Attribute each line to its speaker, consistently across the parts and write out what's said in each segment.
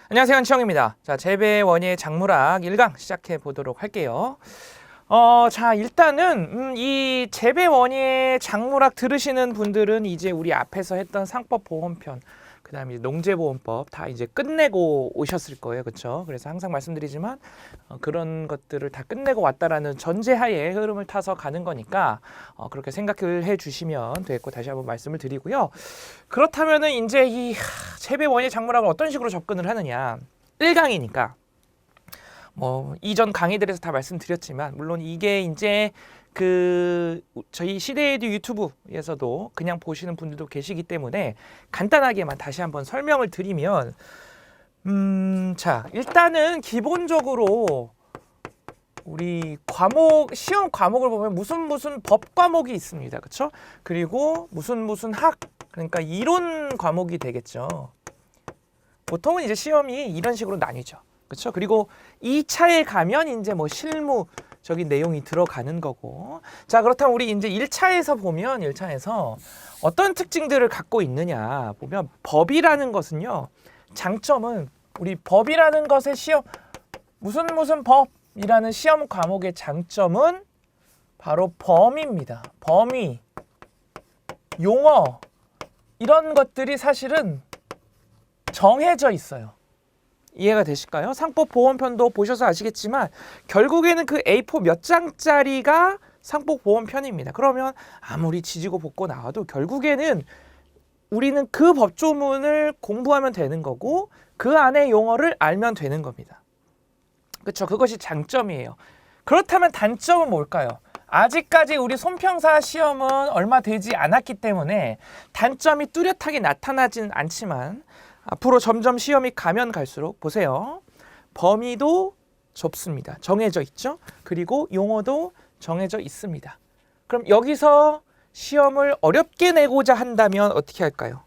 Speaker 1: 안녕하세요, 한치영입니다. 자, 재배 원예 작물학 1강 시작해 보도록 할게요. 자, 일단은 이 재배 원예 작물학 들으시는 분들은 이제 우리 앞에서 했던 상법보험편, 그다음에 농제보험법 다 이제 끝내고 오셨을 거예요, 그렇죠? 그래서 항상 말씀드리지만 그런 것들을 다 끝내고 왔다라는 전제하에 흐름을 타서 가는 거니까 그렇게 생각을 해주시면 되겠고, 다시 한번 말씀을 드리고요. 그렇다면은 이제 이 재배 원예 작물학을 어떤 식으로 접근을 하느냐? 1강이니까 뭐 이전 강의들에서 다 말씀드렸지만, 물론 이게 이제 저희 시대에도 유튜브에서도 그냥 보시는 분들도 계시기 때문에 간단하게만 다시 한번 설명을 드리면, 자, 일단은 기본적으로 우리 시험 과목을 보면 무슨 법 과목이 있습니다. 그렇죠? 그리고 무슨 학, 그러니까 이론 과목이 되겠죠. 보통은 이제 시험이 이런 식으로 나뉘죠. 그렇죠? 그리고 2차에 가면 이제 뭐 실무적인 내용이 들어가는 거고. 자, 그렇다면 우리 이제 1차에서 보면 1차에서 어떤 특징들을 갖고 있느냐 보면, 법이라는 것은요, 장점은 우리 법이라는 것의 시험 무슨 법이라는 시험 과목의 장점은 바로 범위입니다. 범위, 용어, 이런 것들이 사실은 정해져 있어요. 이해가 되실까요? 상법보험편도 보셔서 아시겠지만 결국에는 그 A4 몇 장짜리가 상법보험편입니다. 그러면 아무리 지지고 볶고 나와도 결국에는 우리는 그 법조문을 공부하면 되는 거고, 그 안에 용어를 알면 되는 겁니다. 그렇죠? 그것이 장점이에요. 그렇다면 단점은 뭘까요? 아직까지 우리 손평사 시험은 얼마 되지 않았기 때문에 단점이 뚜렷하게 나타나지는 않지만, 앞으로 점점 시험이 가면 갈수록 보세요. 범위도 좁습니다. 정해져 있죠. 그리고 용어도 정해져 있습니다. 그럼 여기서 시험을 어렵게 내고자 한다면 어떻게 할까요?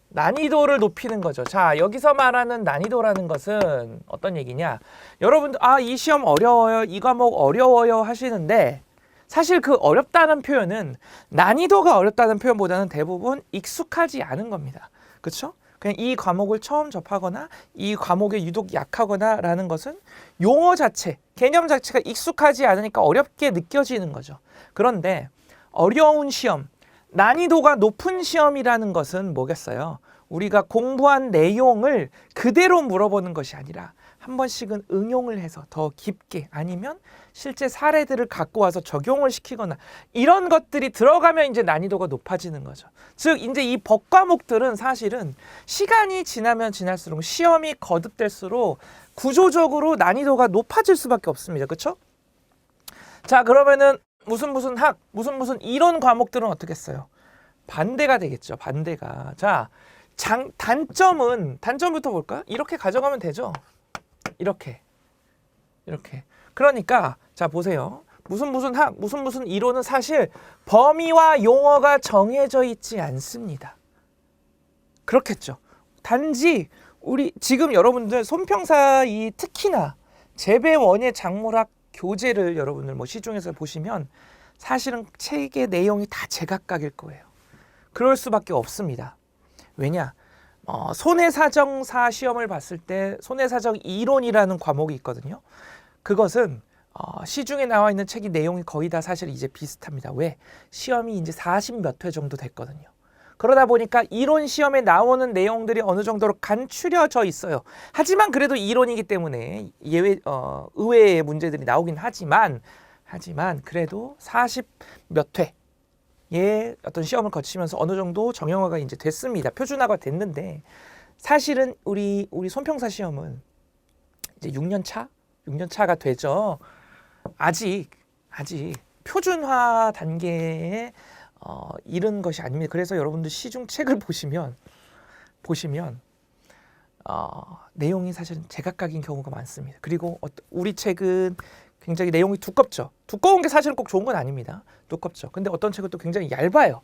Speaker 1: 난이도를 높이는 거죠. 자, 여기서 말하는 난이도라는 것은 어떤 얘기냐? 여러분들 이 시험 어려워요, 이 과목 어려워요 하시는데, 사실 그 어렵다는 표현은, 난이도가 어렵다는 표현보다는 대부분 익숙하지 않은 겁니다. 그렇죠? 그냥 이 과목을 처음 접하거나 이 과목에 유독 약하거나 라는 것은 용어 자체, 개념 자체가 익숙하지 않으니까 어렵게 느껴지는 거죠. 그런데 어려운 시험, 난이도가 높은 시험이라는 것은 뭐겠어요? 우리가 공부한 내용을 그대로 물어보는 것이 아니라 한 번씩은 응용을 해서 더 깊게, 아니면 실제 사례들을 갖고 와서 적용을 시키거나, 이런 것들이 들어가면 이제 난이도가 높아지는 거죠. 즉 이제 이 법 과목들은 사실은 시간이 지나면 지날수록, 시험이 거듭될수록 구조적으로 난이도가 높아질 수밖에 없습니다. 그렇죠? 자, 그러면은 무슨 학, 무슨 이론 과목들은 어떻겠어요? 반대가 되겠죠. 반대가. 자, 단점부터 볼까요? 이렇게 가져가면 되죠. 이렇게. 그러니까 자, 보세요. 무슨 학, 무슨 이론은 사실 범위와 용어가 정해져 있지 않습니다. 그렇겠죠. 단지 우리 지금 여러분들 손평사 특히나 재배 원예 작물학 교재를 여러분들 뭐 시중에서 보시면 사실은 책의 내용이 다 제각각일 거예요. 그럴 수밖에 없습니다. 왜냐? 손해사정사 시험을 봤을 때 손해사정 이론이라는 과목이 있거든요. 그것은 시중에 나와 있는 책의 내용이 거의 다 사실 이제 비슷합니다. 왜? 시험이 이제 40몇 회 정도 됐거든요. 그러다 보니까 이론 시험에 나오는 내용들이 어느 정도로 간추려져 있어요. 하지만 그래도 이론이기 때문에 의외의 문제들이 나오긴 하지만 그래도 40몇 회의 어떤 시험을 거치면서 어느 정도 정형화가 이제 됐습니다. 표준화가 됐는데, 사실은 우리 손평사 시험은 이제 6년 차가 되죠. 아직 표준화 단계에 이른 것이 아닙니다. 그래서 여러분들 시중 책을 보시면 내용이 사실은 제각각인 경우가 많습니다. 그리고 우리 책은 굉장히 내용이 두껍죠. 두꺼운 게 사실은 꼭 좋은 건 아닙니다. 두껍죠. 근데 어떤 책은 또 굉장히 얇아요.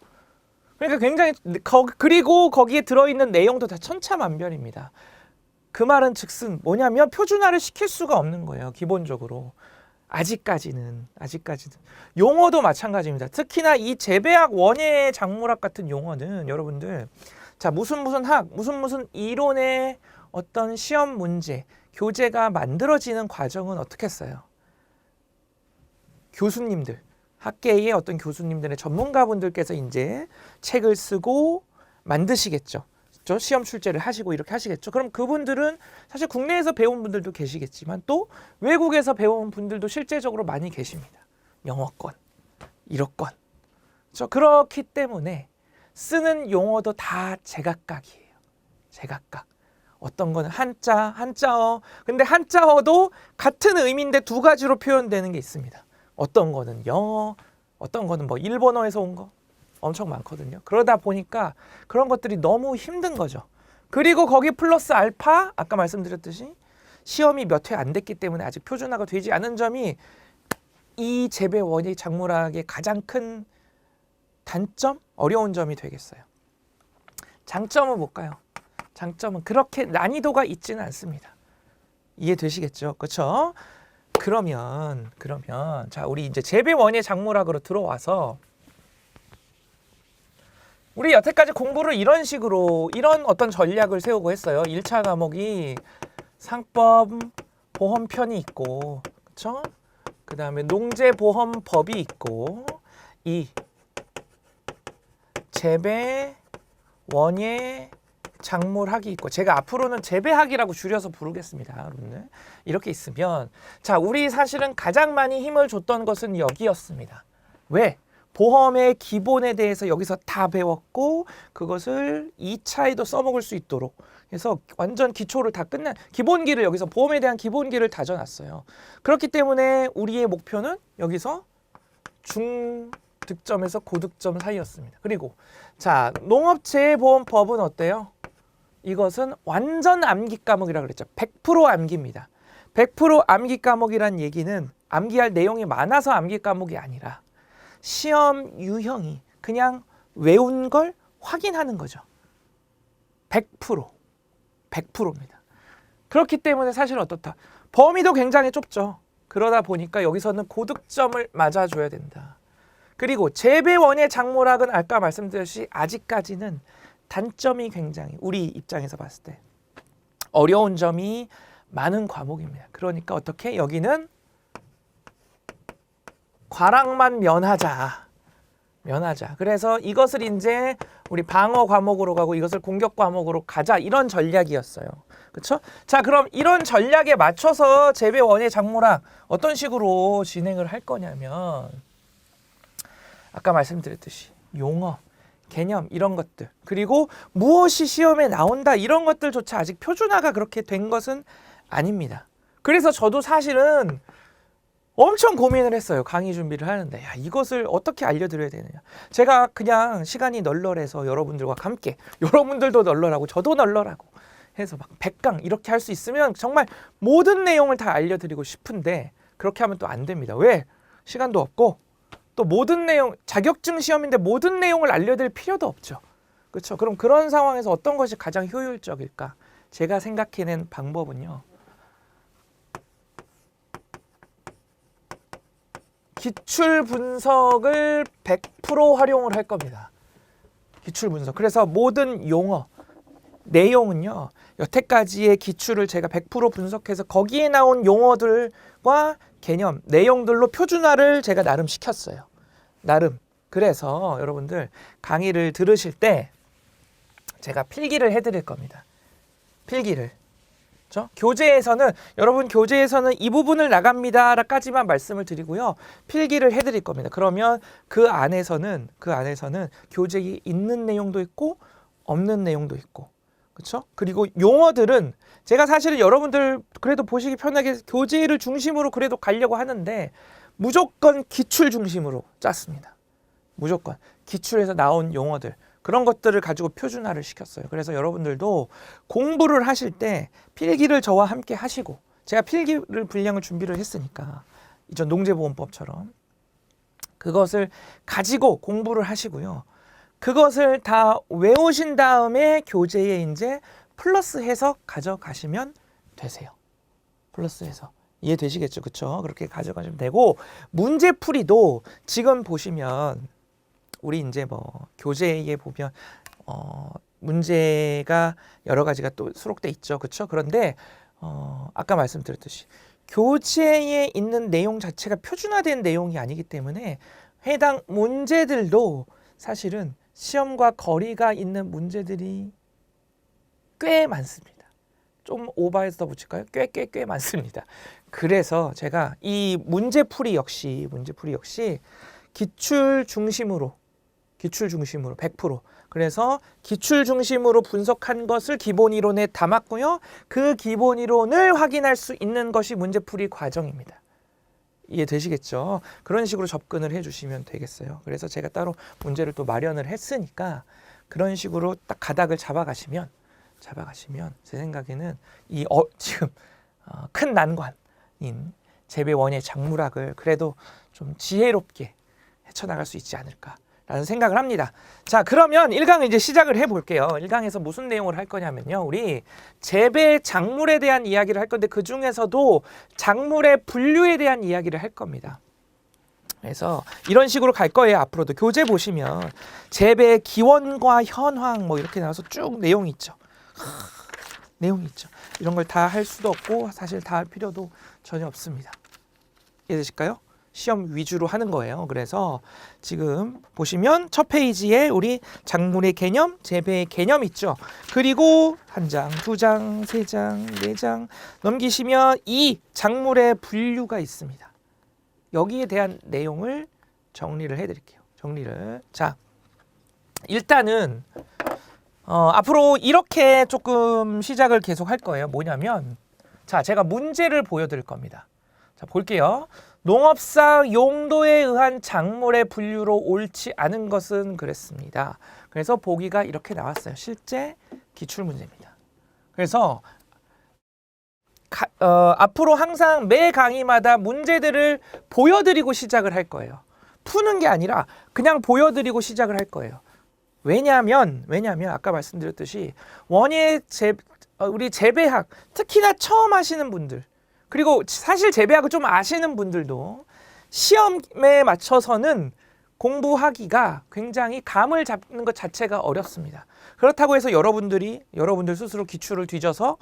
Speaker 1: 그러니까 굉장히 그리고 거기에 들어있는 내용도 다 천차만별입니다. 그 말은 즉슨 뭐냐면 표준화를 시킬 수가 없는 거예요. 기본적으로. 아직까지는. 용어도 마찬가지입니다. 특히나 이 재배학 원예 작물학 같은 용어는 여러분들, 자, 무슨 학, 무슨 이론의 어떤 시험 문제, 교재가 만들어지는 과정은 어떻게 했어요? 교수님들, 학계의 어떤 교수님들의 전문가분들께서 이제 책을 쓰고 만드시겠죠. 그렇죠? 시험 출제를 하시고 이렇게 하시겠죠. 그럼 그분들은 사실 국내에서 배운 분들도 계시겠지만 또 외국에서 배운 분들도 실제적으로 많이 계십니다. 영어권, 일어권. 그렇죠? 그렇기 때문에 쓰는 용어도 다 제각각이에요. 제각각. 어떤 거는 한자어. 근데 한자어도 같은 의미인데 두 가지로 표현되는 게 있습니다. 어떤 거는 영어, 어떤 거는 뭐 일본어에서 온 거 엄청 많거든요. 그러다 보니까 그런 것들이 너무 힘든 거죠. 그리고 거기 플러스 알파, 아까 말씀드렸듯이 시험이 몇 회 안 됐기 때문에 아직 표준화가 되지 않은 점이 이 재배 원예 작물학의 가장 큰 단점, 어려운 점이 되겠어요. 장점은 뭘까요? 장점은 그렇게 난이도가 있지는 않습니다. 이해되시겠죠? 그렇죠? 그러면 자, 우리 이제 재배 원예 작물학으로 들어와서 우리 여태까지 공부를 이런 식으로 이런 어떤 전략을 세우고 했어요. 1차 과목이 상법 보험편이 있고, 그렇죠? 그다음에 농재보험법이 있고, 이 재배 원예 작물학이 있고, 제가 앞으로는 재배학이라고 줄여서 부르겠습니다. 여러분들. 이렇게 있으면 자, 우리 사실은 가장 많이 힘을 줬던 것은 여기였습니다. 왜? 보험의 기본에 대해서 여기서 다 배웠고 그것을 2차에도 써먹을 수 있도록 해서 완전 기초를 다 끝낸 기본기를 여기서 보험에 대한 기본기를 다져놨어요. 그렇기 때문에 우리의 목표는 여기서 중득점에서 고득점 사이였습니다. 그리고 자, 농업재해보험법은 어때요? 이것은 완전 암기 과목이라고 그랬죠. 100% 암기입니다. 100% 암기 과목이란 얘기는 암기할 내용이 많아서 암기 과목이 아니라 시험 유형이 그냥 외운 걸 확인하는 거죠. 100%입니다. 그렇기 때문에 사실 어떻다? 범위도 굉장히 좁죠. 그러다 보니까 여기서는 고득점을 맞아줘야 된다. 그리고 재배 원예 작물학은 아까 말씀드렸듯이 아직까지는 단점이 굉장히 우리 입장에서 봤을 때 어려운 점이 많은 과목입니다. 그러니까 어떻게 여기는 과락만 면하자. 그래서 이것을 이제 우리 방어 과목으로 가고 이것을 공격 과목으로 가자. 이런 전략이었어요. 그렇죠? 자, 그럼 이런 전략에 맞춰서 재배 원예 작물학 어떤 식으로 진행을 할 거냐면 아까 말씀드렸듯이 용어, 개념 이런 것들 그리고 무엇이 시험에 나온다 이런 것들조차 아직 표준화가 그렇게 된 것은 아닙니다. 그래서 저도 사실은 엄청 고민을 했어요. 강의 준비를 하는데 야, 이것을 어떻게 알려드려야 되느냐. 제가 그냥 시간이 널널해서 여러분들과 함께 여러분들도 널널하고 저도 널널하고 해서 막 100강 이렇게 할 수 있으면 정말 모든 내용을 다 알려드리고 싶은데 그렇게 하면 또 안 됩니다. 왜? 시간도 없고 또 모든 내용, 자격증 시험인데 모든 내용을 알려드릴 필요도 없죠. 그렇죠? 그럼 그런 상황에서 어떤 것이 가장 효율적일까? 제가 생각해낸 방법은요. 기출 분석을 100% 활용을 할 겁니다. 기출 분석. 그래서 모든 용어, 내용은요. 여태까지의 기출을 제가 100% 분석해서 거기에 나온 용어들과 개념, 내용들로 표준화를 제가 나름 시켰어요. 나름. 그래서 여러분들 강의를 들으실 때 제가 필기를 해드릴 겁니다. 필기를. 그렇죠? 교재에서는 여러분 교재에서는 이 부분을 나갑니다까지만 말씀을 드리고요. 필기를 해드릴 겁니다. 그러면 그 안에서는 교재에 있는 내용도 있고 없는 내용도 있고, 그렇죠? 그리고 용어들은 제가 사실은 여러분들 그래도 보시기 편하게 교재를 중심으로 그래도 가려고 하는데 무조건 기출 중심으로 짰습니다. 무조건 기출에서 나온 용어들. 그런 것들을 가지고 표준화를 시켰어요. 그래서 여러분들도 공부를 하실 때 필기를 저와 함께 하시고 제가 필기를 분량을 준비를 했으니까 이전 농재보험법처럼 그것을 가지고 공부를 하시고요. 그것을 다 외우신 다음에 교재에 이제 플러스 해서 가져가시면 되세요. 플러스 해서. 이해되시겠죠? 그렇죠? 그렇게 가져가시면 되고 문제풀이도 지금 보시면 우리 이제 뭐 교재에 보면 문제가 여러 가지가 또 수록돼 있죠. 그렇죠? 그런데 아까 말씀드렸듯이 교재에 있는 내용 자체가 표준화된 내용이 아니기 때문에 해당 문제들도 사실은 시험과 거리가 있는 문제들이 꽤 많습니다. 좀 오버해서 더 붙일까요? 꽤 많습니다. 그래서 제가 이 문제풀이 역시 기출 중심으로 100%. 그래서 기출 중심으로 분석한 것을 기본 이론에 담았고요. 그 기본 이론을 확인할 수 있는 것이 문제풀이 과정입니다. 이해되시겠죠? 그런 식으로 접근을 해주시면 되겠어요. 그래서 제가 따로 문제를 또 마련을 했으니까 그런 식으로 딱 가닥을 잡아가시면 제 생각에는 지금 큰 난관인 재배원예 작물학을 그래도 좀 지혜롭게 헤쳐나갈 수 있지 않을까라는 생각을 합니다. 자, 그러면 1강을 이제 시작을 해볼게요. 1강에서 무슨 내용을 할 거냐면요. 우리 재배 작물에 대한 이야기를 할 건데 그 중에서도 작물의 분류에 대한 이야기를 할 겁니다. 그래서 이런 식으로 갈 거예요. 앞으로도 교재 보시면 재배 기원과 현황 뭐 이렇게 나와서 쭉 내용이 있죠. 이런 걸 다 할 수도 없고 사실 다 할 필요도 전혀 없습니다. 이해되실까요? 시험 위주로 하는 거예요. 그래서 지금 보시면 첫 페이지에 우리 작물의 개념, 재배의 개념 있죠. 그리고 한 장, 두 장, 세 장, 네 장 넘기시면 이 작물의 분류가 있습니다. 여기에 대한 내용을 정리를 해드릴게요. 자, 일단은 앞으로 이렇게 조금 시작을 계속 할 거예요. 뭐냐면 자, 제가 문제를 보여드릴 겁니다. 자, 볼게요. 농업상 용도에 의한 작물의 분류로 옳지 않은 것은 그랬습니다. 그래서 보기가 이렇게 나왔어요. 실제 기출 문제입니다. 그래서 앞으로 항상 매 강의마다 문제들을 보여드리고 시작을 할 거예요. 푸는 게 아니라 그냥 보여드리고 시작을 할 거예요. 왜냐하면 아까 말씀드렸듯이 우리 재배학 특히나 처음 하시는 분들 그리고 사실 재배학을 좀 아시는 분들도 시험에 맞춰서는 공부하기가 굉장히 감을 잡는 것 자체가 어렵습니다. 그렇다고 해서 여러분들 스스로 기출을 뒤져서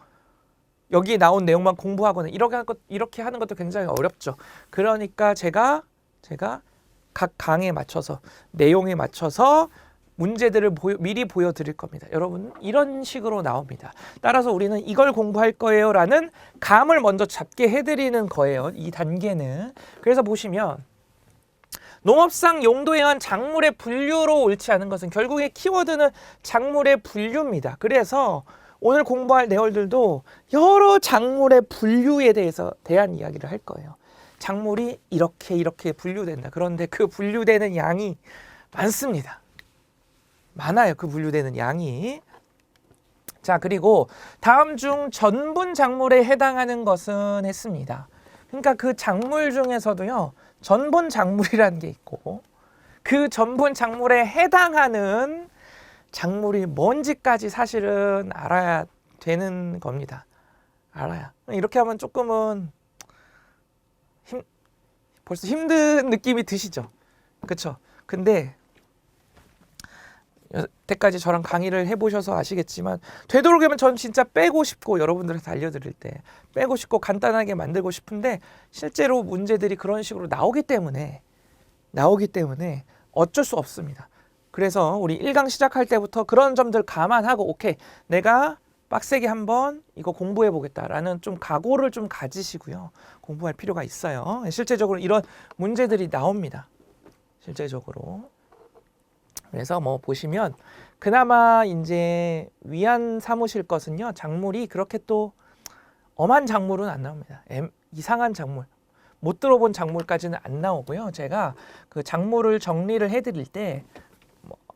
Speaker 1: 여기에 나온 내용만 공부하거나 이렇게 하는 것도 굉장히 어렵죠. 그러니까 제가 각 강에 맞춰서 내용에 맞춰서 문제들을 미리 보여드릴 겁니다. 여러분 이런 식으로 나옵니다. 따라서 우리는 이걸 공부할 거예요 라는 감을 먼저 잡게 해드리는 거예요. 이 단계는. 그래서 보시면 농업상 용도에 의한 작물의 분류로 옳지 않은 것은 결국에 키워드는 작물의 분류입니다. 그래서 오늘 공부할 내용들도 여러 작물의 분류에 대한 이야기를 할 거예요. 작물이 이렇게 분류된다. 그런데 그 분류되는 양이 많습니다. 많아요. 그 분류되는 양이. 자, 그리고 다음 중 전분 작물에 해당하는 것은 했습니다. 그러니까 그 작물 중에서도요. 전분 작물이라는 게 있고 그 전분 작물에 해당하는 작물이 뭔지까지 사실은 알아야 되는 겁니다. 이렇게 하면 조금은 벌써 힘든 느낌이 드시죠? 그렇죠? 근데 여태까지 저랑 강의를 해보셔서 아시겠지만 되도록이면 전 진짜 빼고 싶고 여러분들한테 알려드릴 때 빼고 싶고 간단하게 만들고 싶은데 실제로 문제들이 그런 식으로 나오기 때문에 어쩔 수 없습니다. 그래서 우리 1강 시작할 때부터 그런 점들 감안하고 오케이 내가 빡세게 한번 이거 공부해 보겠다라는 좀 각오를 좀 가지시고요. 공부할 필요가 있어요. 실제적으로 이런 문제들이 나옵니다. 실제적으로. 그래서 뭐 보시면 그나마 이제 위안 삼으실 것은요. 작물이 그렇게 또 엄한 작물은 안 나옵니다. 이상한 작물, 못 들어본 작물까지는 안 나오고요. 제가 그 작물을 정리를 해드릴 때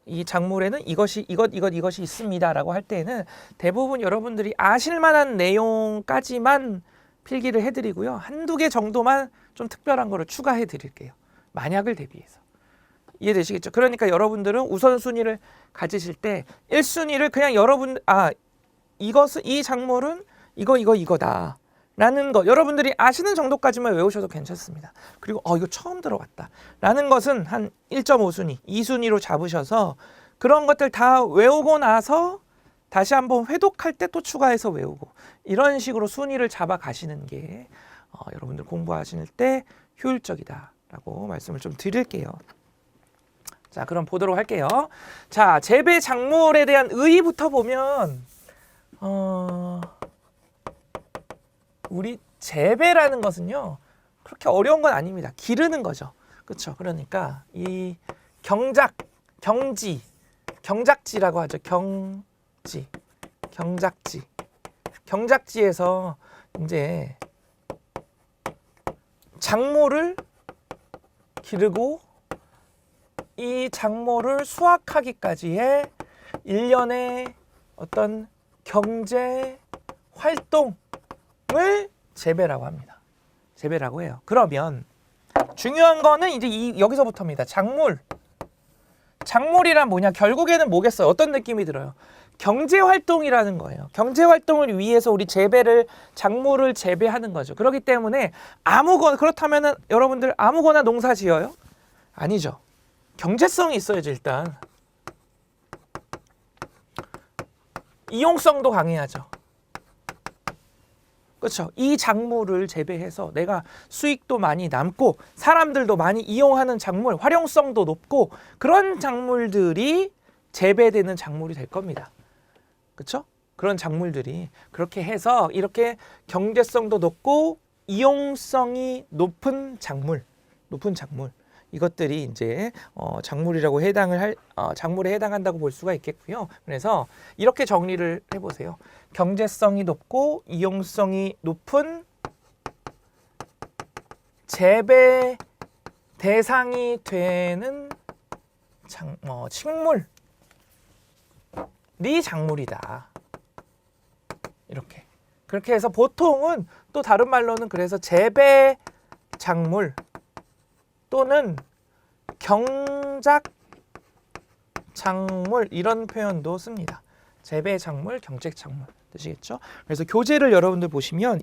Speaker 1: 이 작물에는 이것이 있습니다라고 할 때는 대부분 여러분들이 아실 만한 내용까지만 필기를 해드리고요. 한두 개 정도만 좀 특별한 거를 추가해 드릴게요. 만약을 대비해서. 이해되시겠죠? 그러니까 여러분들은 우선순위를 가지실 때 1순위를 그냥 이 작물은 이거다 라는 거 여러분들이 아시는 정도까지만 외우셔도 괜찮습니다. 그리고 이거 처음 들어봤다 라는 것은 한 1.5순위, 2순위로 잡으셔서 그런 것들 다 외우고 나서 다시 한번 회독할 때 또 추가해서 외우고 이런 식으로 순위를 잡아 가시는 게 여러분들 공부하실 때 효율적이다라고 말씀을 좀 드릴게요. 자, 그럼 보도록 할게요. 자, 재배 작물에 대한 의의부터 보면 우리 재배라는 것은요 그렇게 어려운 건 아닙니다. 기르는 거죠. 그렇죠? 그러니까 이 경작지라고 하죠. 경작지에서 이제 작물을 기르고 이 작물을 수확하기까지의 일련의 어떤 경제 활동을 재배라고 합니다. 재배라고 해요. 그러면 중요한 거는 이제 여기서부터입니다. 작물이란 뭐냐? 결국에는 뭐겠어요? 어떤 느낌이 들어요? 경제 활동이라는 거예요. 경제 활동을 위해서 우리 작물을 재배하는 거죠. 그렇기 때문에 그렇다면은 여러분들 아무거나 농사 지어요? 아니죠. 경제성이 있어야죠, 일단. 이용성도 강해야죠. 그렇죠. 이 작물을 재배해서 내가 수익도 많이 남고 사람들도 많이 이용하는 작물, 활용성도 높고 그런 작물들이 재배되는 작물이 될 겁니다. 그렇죠? 그런 작물들이 그렇게 해서 이렇게 경제성도 높고 이용성이 높은 작물 이것들이 이제 작물에 해당한다고 볼 수가 있겠고요. 그래서 이렇게 정리를 해보세요. 경제성이 높고 이용성이 높은 재배 대상이 되는 식물이 작물이다. 이렇게. 그렇게 해서 보통은 또 다른 말로는 그래서 재배 작물 또는 경작 작물 이런 표현도 씁니다. 재배 작물, 경작 작물 되시겠죠? 그래서 교재를 여러분들 보시면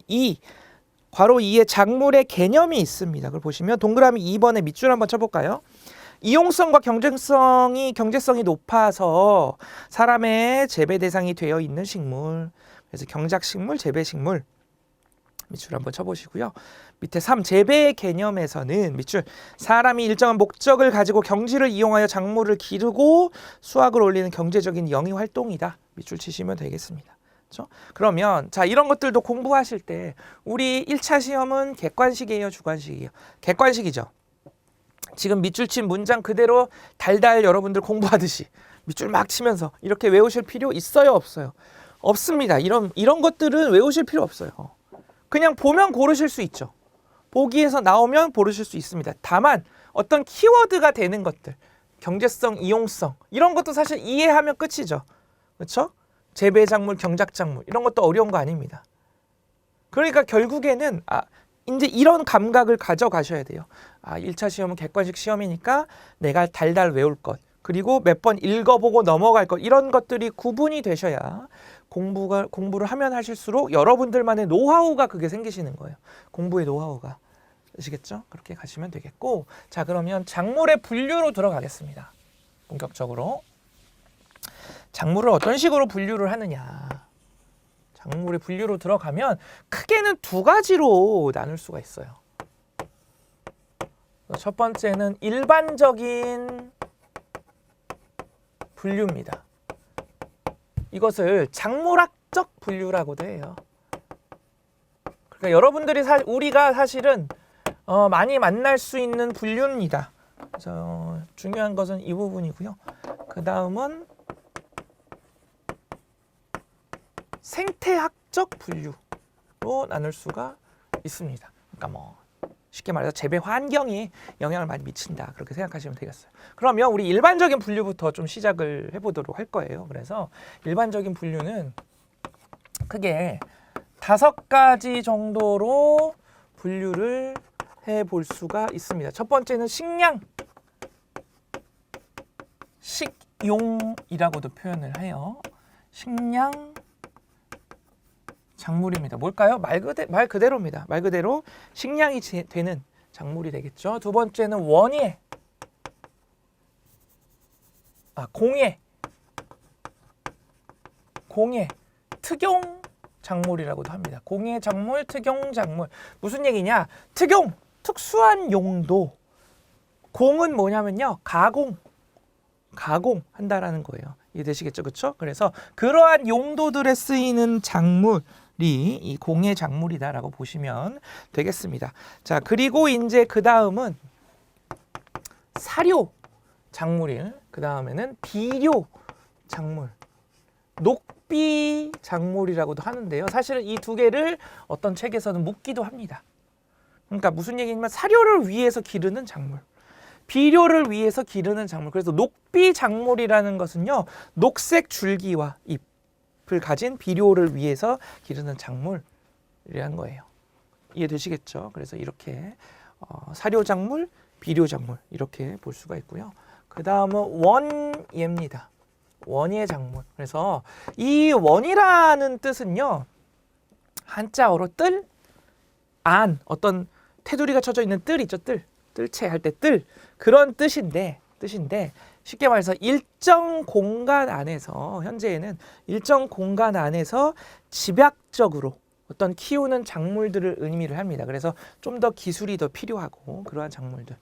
Speaker 1: 괄호 2에 작물의 개념이 있습니다. 그걸 보시면 동그라미 2번에 밑줄 한번 쳐볼까요? 이용성과 경제성이 높아서 사람의 재배 대상이 되어 있는 식물. 그래서 경작식물, 재배식물. 밑줄 한번 쳐보시고요. 밑에 3 재배의 개념에서는 밑줄 사람이 일정한 목적을 가지고 경지를 이용하여 작물을 기르고 수확을 올리는 경제적인 영위 활동이다. 밑줄 치시면 되겠습니다. 그렇죠? 그러면 자 이런 것들도 공부하실 때 우리 1차 시험은 객관식이에요, 주관식이에요? 객관식이죠. 지금 밑줄 친 문장 그대로 달달 여러분들 공부하듯이 밑줄 막 치면서 이렇게 외우실 필요 있어요, 없어요? 없습니다. 이런 것들은 외우실 필요 없어요. 그냥 보면 고르실 수 있죠. 보기에서 나오면 고르실 수 있습니다. 다만 어떤 키워드가 되는 것들, 경제성, 이용성 이런 것도 사실 이해하면 끝이죠. 그렇죠? 재배작물, 경작작물 이런 것도 어려운 거 아닙니다. 그러니까 결국에는 이제 이런 감각을 가져가셔야 돼요. 1차 시험은 객관식 시험이니까 내가 달달 외울 것 그리고 몇 번 읽어보고 넘어갈 것 이런 것들이 구분이 되셔야 공부를 하면 하실수록 여러분들만의 노하우가 그게 생기시는 거예요. 공부의 노하우가. 아시겠죠? 그렇게 가시면 되겠고 자 그러면 작물의 분류로 들어가겠습니다. 본격적으로. 작물을 어떤 식으로 분류를 하느냐. 작물의 분류로 들어가면 크게는 두 가지로 나눌 수가 있어요. 첫 번째는 일반적인 분류입니다. 이것을 작물학적 분류라고도 해요. 그러니까 여러분들이 우리가 사실은 많이 만날 수 있는 분류입니다. 그래서 중요한 것은 이 부분이고요. 그 다음은 생태학적 분류로 나눌 수가 있습니다. 그러니까 쉽게 말해서 재배 환경이 영향을 많이 미친다. 그렇게 생각하시면 되겠어요. 그러면 우리 일반적인 분류부터 좀 시작을 해보도록 할 거예요. 그래서 일반적인 분류는 크게 5가지 정도로 분류를 해볼 수가 있습니다. 첫 번째는 식용이라고도 표현을 해요. 식량 작물입니다. 뭘까요? 말 그대로입니다. 말 그대로 식량이 되는 작물이 되겠죠. 두 번째는 공해, 특용 작물이라고도 합니다. 공해 작물, 특용 작물. 무슨 얘기냐? 특용, 특수한 용도. 공은 뭐냐면요. 가공한다라는 거예요. 이해되시겠죠? 그렇죠? 그래서 그러한 용도들에 쓰이는 작물이 이 공해 작물이다라고 보시면 되겠습니다. 자, 그리고 이제 그 다음은 사료 작물일. 그 다음에는 비료 작물. 녹비 작물이라고도 하는데요. 사실은 이 두 개를 어떤 책에서는 묶기도 합니다. 그러니까 무슨 얘기냐면 사료를 위해서 기르는 작물. 비료를 위해서 기르는 작물. 그래서 녹비 작물이라는 것은요. 녹색 줄기와 잎을 가진 비료를 위해서 기르는 작물이라는 거예요. 이해되시겠죠? 그래서 이렇게 사료 작물, 비료 작물 이렇게 볼 수가 있고요. 그 다음은 원예입니다. 원예 작물. 그래서 이 원이라는 뜻은요. 한자어로 뜰, 안, 어떤 테두리가 쳐져 있는 뜰 있죠. 뜰채 할 때 뜰. 그런 뜻인데 쉽게 말해서 일정 공간 안에서 현재에는 일정 공간 안에서 집약적으로 어떤 키우는 작물들을 의미를 합니다. 그래서 좀 더 기술이 더 필요하고 그러한 작물들.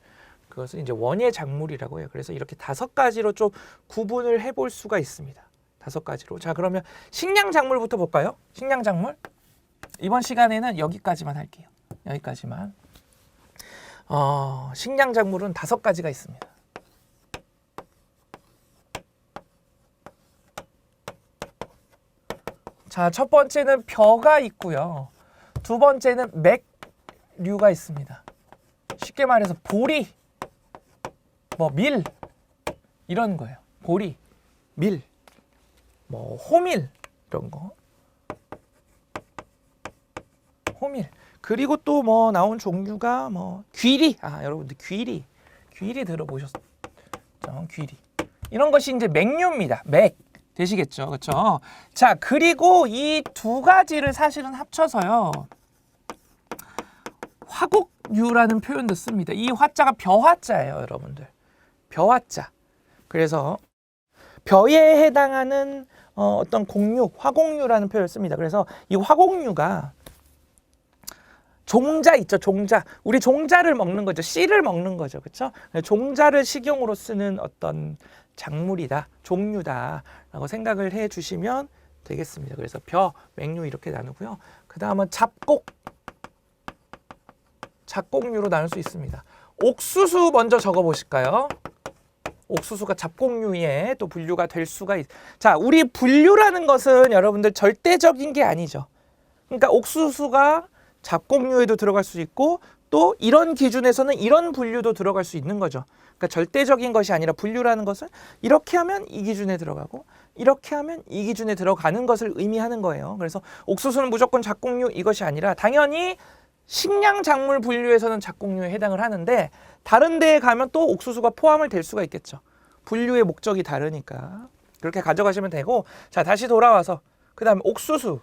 Speaker 1: 그것은 이제 원예 작물이라고 해요. 그래서 이렇게 5가지로 좀 구분을 해볼 수가 있습니다. 5가지로. 자, 그러면 식량 작물부터 볼까요? 식량 작물. 이번 시간에는 여기까지만 할게요. 여기까지만. 식량 작물은 5가지가 있습니다. 자, 첫 번째는 벼가 있고요. 두 번째는 맥류가 있습니다. 쉽게 말해서 보리, 밀 이런 거예요. 보리, 밀, 호밀 이런 거. 호밀. 그리고 또 나온 종류가 귀리. 여러분들 귀리 들어보셨죠? 귀리. 이런 것이 이제 맥류입니다. 맥. 되시겠죠? 그렇죠? 자, 그리고 이 2가지를 사실은 합쳐서요. 화곡류라는 표현도 씁니다. 이 화자가 벼화자예요, 여러분들. 벼화자. 그래서 벼에 해당하는 어떤 곡류, 화곡류라는 표현을 씁니다. 그래서 이 화곡류가 종자 있죠, 종자. 우리 종자를 먹는 거죠. 씨를 먹는 거죠. 그렇죠? 종자를 식용으로 쓰는 어떤 작물이다, 종류다라고 생각을 해 주시면 되겠습니다. 그래서 벼, 맥류 이렇게 나누고요. 그 다음은 잡곡류로 나눌 수 있습니다. 옥수수 먼저 적어 보실까요? 옥수수가 잡곡류에 또 분류가 될 수가 자, 우리 분류라는 것은 여러분들 절대적인 게 아니죠. 그러니까 옥수수가 잡곡류에도 들어갈 수 있고 또 이런 기준에서는 이런 분류도 들어갈 수 있는 거죠. 그러니까 절대적인 것이 아니라 분류라는 것은 이렇게 하면 이 기준에 들어가고 이렇게 하면 이 기준에 들어가는 것을 의미하는 거예요. 그래서 옥수수는 무조건 잡곡류 이것이 아니라 당연히 식량 작물 분류에서는 잡곡류에 해당을 하는데 다른 데에 가면 또 옥수수가 포함을 될 수가 있겠죠. 분류의 목적이 다르니까 그렇게 가져가시면 되고. 자, 다시 돌아와서 그 다음에 옥수수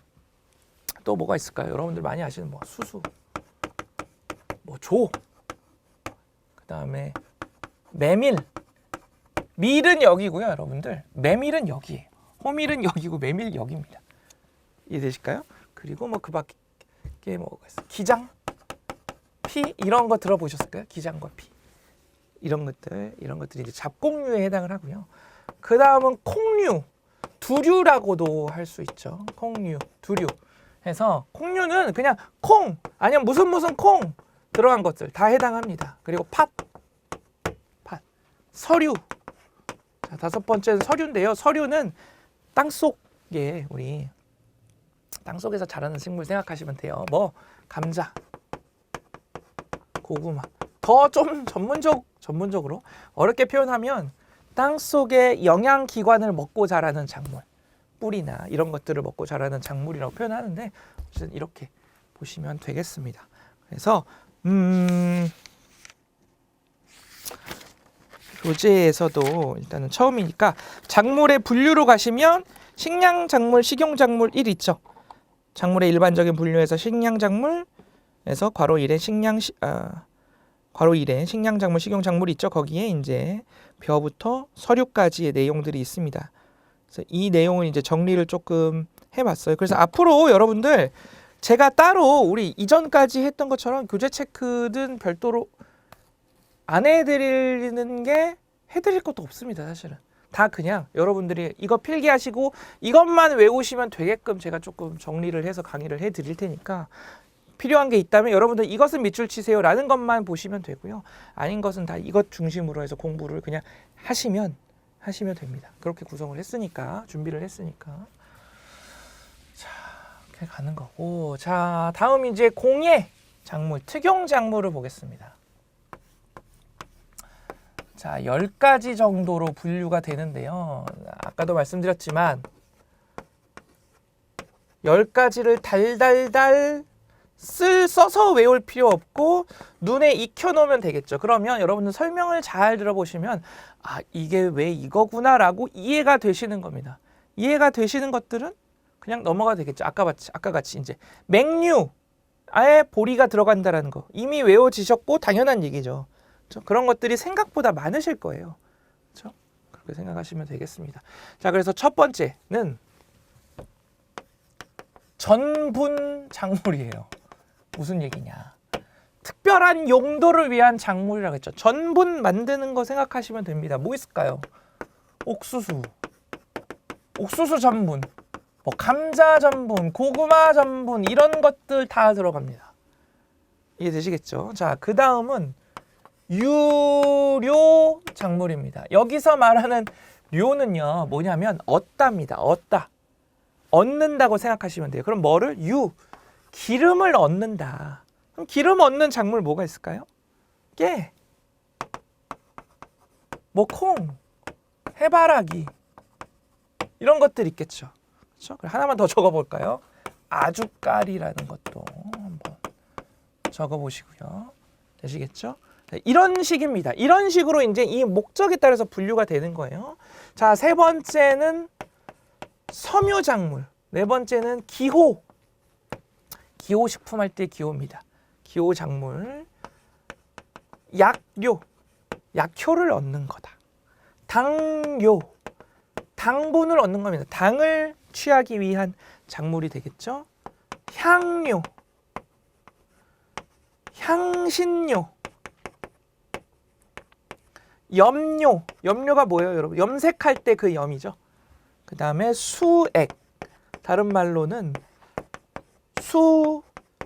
Speaker 1: 또 뭐가 있을까요? 여러분들 많이 아시는 수수, 조, 그 다음에 메밀. 밀은 여기고요, 여러분들. 메밀은 여기에요. 호밀은 여기고 메밀 여기입니다. 이해되실까요? 그리고 그 밖에 뭐가 있어요? 기장, 피 이런 거 들어보셨을까요? 기장과 피 이런 것들이 이제 잡곡류에 해당을 하고요. 그 다음은 콩류, 두류라고도 할 수 있죠. 콩류, 두류. 해서 콩류는 그냥 콩 아니면 무슨 콩 들어간 것들 다 해당합니다. 그리고 팥, 서류. 자, 5번째는 서류인데요. 서류는 땅속에 우리 땅속에서 자라는 식물 생각하시면 돼요. 감자, 고구마. 더 좀 전문적으로 어렵게 표현하면 땅속의 영양기관을 먹고 자라는 작물. 뿌리나 이런 것들을 먹고 자라는 작물이라고 표현하는데 어쨌든 이렇게 보시면 되겠습니다. 그래서 교재에서도 일단은 처음이니까 작물의 분류로 가시면 식량 작물, 식용 작물 1 있죠. 작물의 일반적인 분류에서 식량 작물에서 괄호 1에 괄호 1에 식량 작물, 식용 작물이 있죠. 거기에 이제 벼부터 서류까지의 내용들이 있습니다. 그래서 이 내용을 이제 정리를 조금 해봤어요. 그래서 앞으로 여러분들 제가 따로 우리 이전까지 했던 것처럼 교재 체크든 별도로 안 해드리는 게 해드릴 것도 없습니다. 사실은 다 그냥 여러분들이 이거 필기하시고 이것만 외우시면 되게끔 제가 조금 정리를 해서 강의를 해드릴 테니까 필요한 게 있다면 여러분들 이것은 밑줄 치세요 라는 것만 보시면 되고요. 아닌 것은 다 이것 중심으로 해서 공부를 그냥 하시면 됩니다. 그렇게 구성을 했으니까, 준비를 했으니까. 자, 이렇게 가는 거고. 자, 다음 이제 공예 작물, 특용 작물을 보겠습니다. 자, 10가지 정도로 분류가 되는데요. 아까도 말씀드렸지만 10가지를 달달달 써서 외울 필요 없고 눈에 익혀놓으면 되겠죠. 그러면 여러분들 설명을 잘 들어보시면 아, 이게 왜 이거구나 라고 이해가 되시는 겁니다. 이해가 되시는 것들은 그냥 넘어가 되겠죠. 아까 같이 이제 맹류에 보리가 들어간다라는 거 이미 외워지셨고 당연한 얘기죠. 그렇죠? 그런 것들이 생각보다 많으실 거예요. 그렇죠? 그렇게 생각하시면 되겠습니다. 자, 그래서 첫 번째는 전분 작물이에요. 무슨 얘기냐? 특별한 용도를 위한 작물이라고 했죠. 전분 만드는 거 생각하시면 됩니다. 뭐 있을까요? 옥수수 전분, 뭐 감자 전분, 고구마 전분 이런 것들 다 들어갑니다. 이해되시겠죠? 자, 그 다음은 유료 작물입니다. 여기서 말하는 료는요 뭐냐면 얻다입니다. 얻는다고 생각하시면 돼요. 그럼 뭐를? 기름을 얻는다. 그럼 기름 얻는 작물 뭐가 있을까요? 깨, 뭐 콩, 해바라기 이런 것들 있겠죠. 그렇죠? 하나만 더 적어볼까요? 아주까리라는 것도 한번 적어보시고요. 되시겠죠? 이런 식입니다. 이런 식으로 이제 이 목적에 따라서 분류가 되는 거예요. 자, 세 번째는 섬유작물, 네 번째는 기호 식품 할 때 기호입니다. 기호 작물, 약효를 얻는 거다. 당분을 얻는 겁니다. 당을 취하기 위한 작물이 되겠죠. 향신료, 염료가 뭐예요, 여러분? 염색할 때 그 염이죠. 그 다음에 수액, 다른 말로는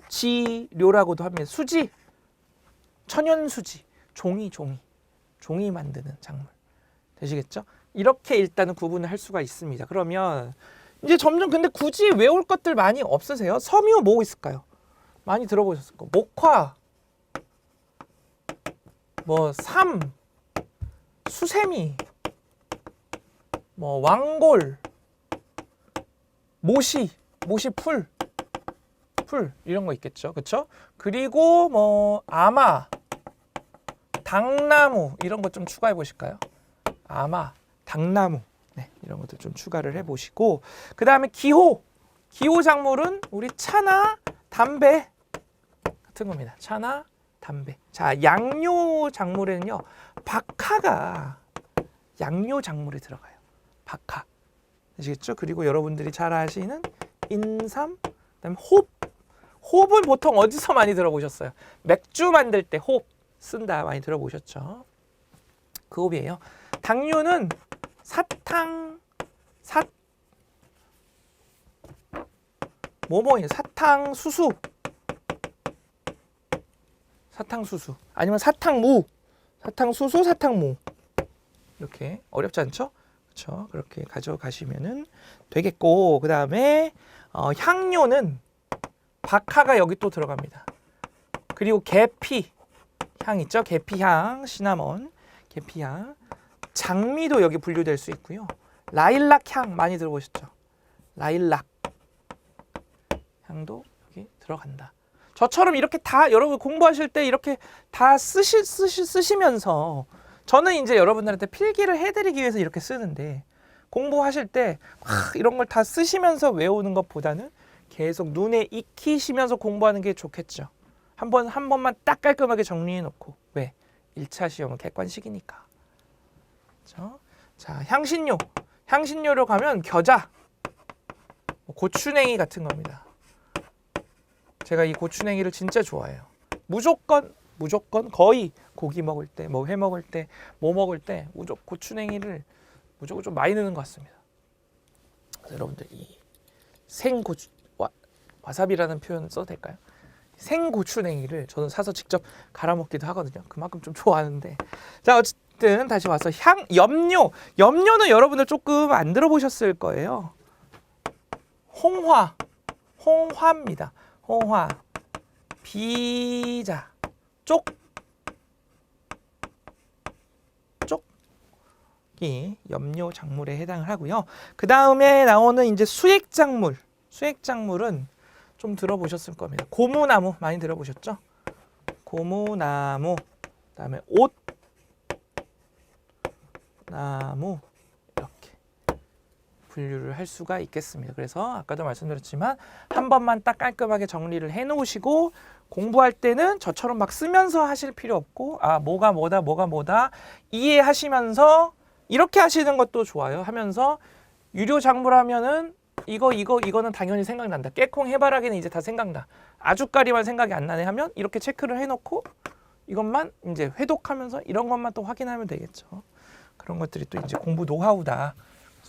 Speaker 1: 수지료라고도 합니다. 수지, 천연수지, 종이 만드는 작물. 되시겠죠? 이렇게 일단은 구분을 할 수가 있습니다. 그러면 이제 점점 근데 굳이 외울 것들 많이 없으세요? 섬유 뭐 있을까요? 많이 들어보셨을 거예요. 목화, 뭐 수세미, 뭐 왕골, 모시 풀 이런 거 있겠죠. 그렇죠? 그리고 뭐 아마, 당나무 이런 것 좀 추가해 보실까요? 아마, 당나무. 네, 이런 것들 좀 추가를 해 보시고 그다음에 기호 작물은 우리 차나 담배 같은 겁니다. 차나 담배. 자, 양료 작물에는요. 박하가 양료 작물에 들어가요. 박하. 아시겠죠? 그리고 여러분들이 잘 아시는 인삼, 그다음에 홉은 보통 어디서 많이 들어보셨어요? 맥주 만들 때 홉 쓴다 많이 들어보셨죠? 그 홉이에요. 당류는 사탕수수 아니면 사탕무, 사탕수수, 사탕무 이렇게 어렵지 않죠? 그렇죠? 그렇게 가져가시면은 되겠고 그 다음에 향료는 박하가 여기 또 들어갑니다. 그리고 계피 향 있죠? 계피향, 시나몬, 계피향, 장미도 여기 분류될 수 있고요. 라일락 향 많이 들어보셨죠? 라일락 향도 여기 들어간다. 저처럼 이렇게 다 여러분 공부하실 때 이렇게 다 쓰시면서 저는 이제 여러분들한테 필기를 해드리기 위해서 이렇게 쓰는데 공부하실 때 이런 걸 다 쓰시면서 외우는 것보다는 계속 눈에 익히시면서 공부하는 게 좋겠죠. 한 번만 딱 깔끔하게 정리해 놓고. 왜? 1차 시험은 객관식이니까. 그렇죠? 자, 향신료 향신료로 가면 겨자, 고추냉이 같은 겁니다. 제가 이 고추냉이를 진짜 좋아해요. 무조건 거의 고기 먹을 때, 뭐 회 먹을 때, 뭐 먹을 때 무조건 고추냉이를 무조건 좀 많이 넣는 것 같습니다. 여러분들 이 생고추 와사비라는 표현 써도 될까요? 생고추냉이를 저는 사서 직접 갈아 먹기도 하거든요. 그만큼 좀 좋아하는데. 자, 어쨌든 다시 와서 염료는 여러분들 조금 안 들어보셨을 거예요. 홍화입니다. 홍화, 비자, 쪽이 염료 작물에 해당을 하고요. 그 다음에 나오는 이제 수액작물은 좀 들어보셨을 겁니다. 고무나무 많이 들어보셨죠? 고무나무, 그다음에 옷나무 이렇게 분류를 할 수가 있겠습니다. 그래서 아까도 말씀드렸지만 한 번만 딱 깔끔하게 정리를 해놓으시고 공부할 때는 저처럼 막 쓰면서 하실 필요 없고 뭐가 뭐다 이해하시면서 이렇게 하시는 것도 좋아요. 하면서 유료 작물 하면은 이거는 당연히 생각난다. 깨콩 해바라기는 이제 다 생각나. 아주까리만 생각이 안 나네 하면 이렇게 체크를 해놓고 이것만 이제 회독하면서 이런 것만 또 확인하면 되겠죠. 그런 것들이 또 이제 공부 노하우다.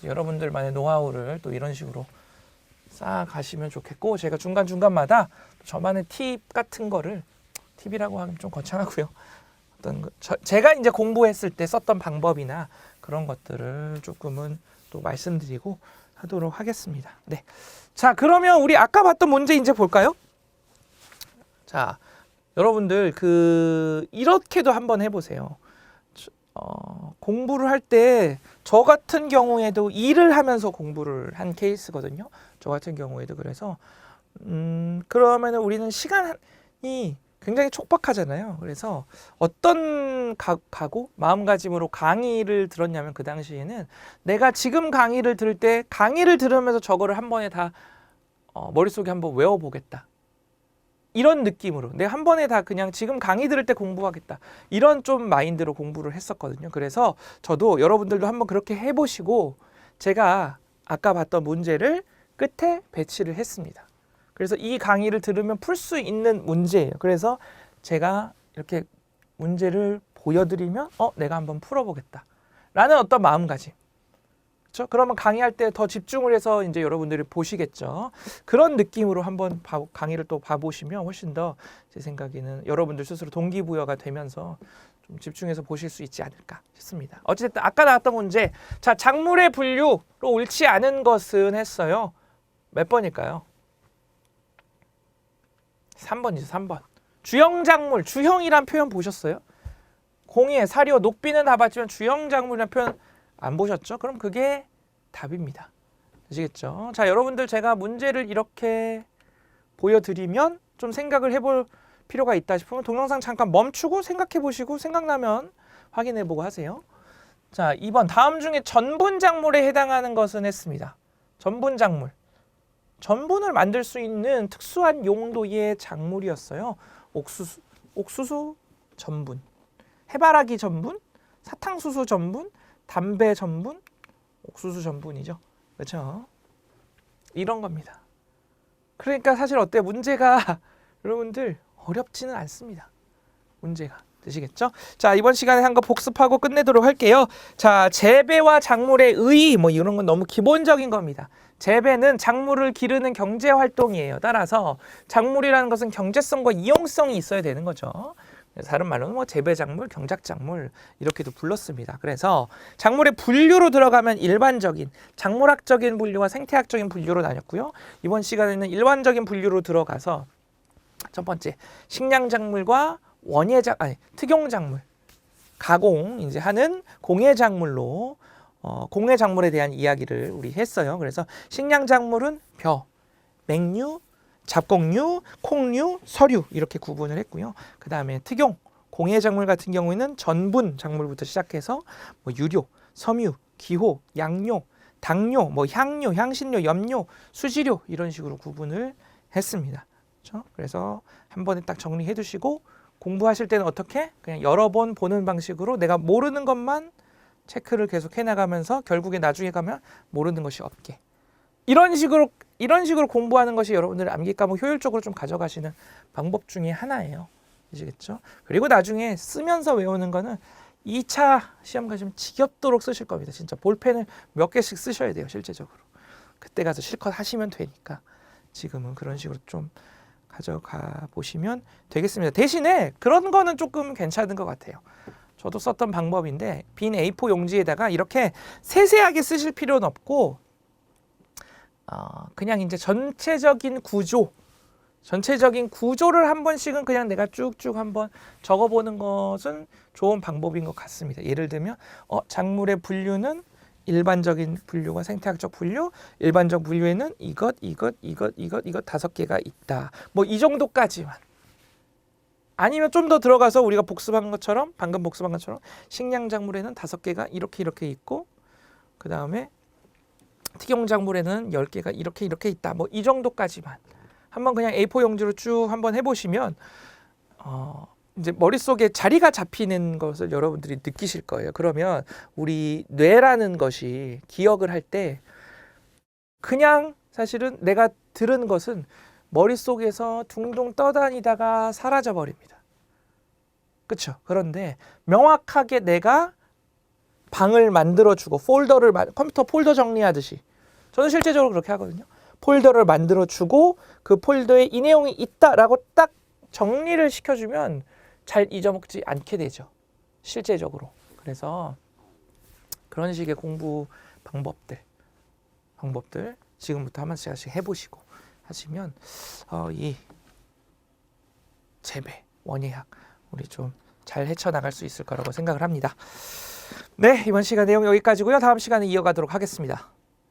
Speaker 1: 여러분들만의 노하우를 또 이런 식으로 쌓아가시면 좋겠고 제가 중간중간마다 저만의 팁 같은 거를 팁이라고 하면 좀 거창하고요. 제가 이제 공부했을 때 썼던 방법이나 그런 것들을 조금은 또 말씀드리고 하도록 하겠습니다. 네. 자, 그러면 우리 아까 봤던 문제 이제 볼까요? 자, 여러분들 이렇게도 한번 해보세요. 공부를 할 때 저 같은 경우에도 일을 하면서 공부를 한 케이스거든요. 저 같은 경우에도 그래서 그러면은 우리는 시간이 굉장히 촉박하잖아요. 그래서 어떤 마음가짐으로 강의를 들었냐면 그 당시에는 내가 지금 강의를 들을 때 강의를 들으면서 저거를 한 번에 다 머릿속에 한번 외워보겠다. 이런 느낌으로 내가 한 번에 다 그냥 지금 강의 들을 때 공부하겠다. 이런 좀 마인드로 공부를 했었거든요. 그래서 저도 여러분들도 한번 그렇게 해보시고 제가 아까 봤던 문제를 끝에 배치를 했습니다. 그래서 이 강의를 들으면 풀 수 있는 문제예요. 그래서 제가 이렇게 문제를 보여드리면 내가 한번 풀어보겠다. 라는 어떤 마음가짐. 그렇죠? 그러면 강의할 때 더 집중을 해서 이제 여러분들이 보시겠죠. 그런 느낌으로 한번 강의를 또 봐보시면 훨씬 더 제 생각에는 여러분들 스스로 동기부여가 되면서 좀 집중해서 보실 수 있지 않을까 싶습니다. 어쨌든 아까 나왔던 문제. 자, 작물의 분류로 옳지 않은 것은 했어요. 몇 번일까요? 3번이죠. 3번. 주형작물, 주형이란 표현 보셨어요? 공예, 사료, 녹비는 다 봤지만 주형작물이라는 표현 안 보셨죠? 그럼 그게 답입니다. 아시겠죠? 자, 여러분들 제가 문제를 이렇게 보여드리면 좀 생각을 해볼 필요가 있다 싶으면 동영상 잠깐 멈추고 생각해 보시고 생각나면 확인해 보고 하세요. 자, 2번. 다음 중에 전분작물에 해당하는 것은 했습니다. 전분작물. 전분을 만들 수 있는 특수한 용도의 작물이었어요. 옥수수 전분, 해바라기 전분, 사탕수수 전분, 담배 전분, 옥수수 전분이죠. 그렇죠? 이런 겁니다. 그러니까 사실 어때? 문제가 여러분들 어렵지는 않습니다. 문제가. 되시겠죠? 자, 이번 시간에 한 거 복습하고 끝내도록 할게요. 자, 재배와 작물의 의의 이런 건 너무 기본적인 겁니다. 재배는 작물을 기르는 경제 활동이에요. 따라서 작물이라는 것은 경제성과 이용성이 있어야 되는 거죠. 다른 말로는 재배작물, 경작작물 이렇게도 불렀습니다. 그래서 작물의 분류로 들어가면 일반적인 작물학적인 분류와 생태학적인 분류로 나뉘었고요. 이번 시간에는 일반적인 분류로 들어가서 첫 번째 식량작물과 특용작물 가공 이제 하는 공예작물로 공예작물에 대한 이야기를 우리 했어요. 그래서 식량작물은 벼, 맹류, 잡곡류, 콩류, 서류 이렇게 구분을 했고요. 그 다음에 특용 공예작물 같은 경우에는 전분 작물부터 시작해서 유료, 섬유, 기호, 양료, 당료, 향료, 향신료, 염료, 수지료 이런 식으로 구분을 했습니다. 그렇죠? 그래서 한 번에 딱 정리해 두시고 공부하실 때는 어떻게? 그냥 여러 번 보는 방식으로 내가 모르는 것만 체크를 계속 해나가면서 결국에 나중에 가면 모르는 것이 없게. 이런 식으로 공부하는 것이 여러분들의 암기 과목 효율적으로 좀 가져가시는 방법 중에 하나예요. 아시겠죠? 그리고 나중에 쓰면서 외우는 거는 2차 시험 가시면 지겹도록 쓰실 겁니다. 진짜 볼펜을 몇 개씩 쓰셔야 돼요. 실제적으로. 그때 가서 실컷 하시면 되니까 지금은 그런 식으로 좀 가져가 보시면 되겠습니다. 대신에 그런 거는 조금 괜찮은 것 같아요. 저도 썼던 방법인데 빈 A4 용지에다가 이렇게 세세하게 쓰실 필요는 없고 그냥 이제 전체적인 구조를 한 번씩은 그냥 내가 쭉쭉 한번 적어보는 것은 좋은 방법인 것 같습니다. 예를 들면 작물의 분류는 일반적인 분류와 생태학적 분류, 일반적 분류에는 이것 5개가 있다. 뭐 이 정도까지만. 아니면 좀 더 들어가서 우리가 복습한 것처럼 방금 복습한 것처럼 식량작물에는 5개가 이렇게 있고 그 다음에 특용작물에는 10개가 이렇게 있다. 뭐 이 정도까지만. 한번 그냥 A4 용지로 쭉 한번 해보시면 이제 머릿속에 자리가 잡히는 것을 여러분들이 느끼실 거예요. 그러면 우리 뇌라는 것이 기억을 할 때 그냥 사실은 내가 들은 것은 머릿속에서 둥둥 떠다니다가 사라져 버립니다. 그렇죠? 그런데 명확하게 내가 방을 만들어주고 컴퓨터 폴더 정리하듯이 저는 실제적으로 그렇게 하거든요. 폴더를 만들어주고 그 폴더에 이 내용이 있다라고 딱 정리를 시켜주면 잘 잊어먹지 않게 되죠. 실제적으로. 그래서 그런 식의 공부 방법들 지금부터 한 번씩 해보시고 하시면 이 재배, 원예학 우리 좀 잘 헤쳐나갈 수 있을 거라고 생각을 합니다. 네, 이번 시간 내용 여기까지고요. 다음 시간에 이어가도록 하겠습니다.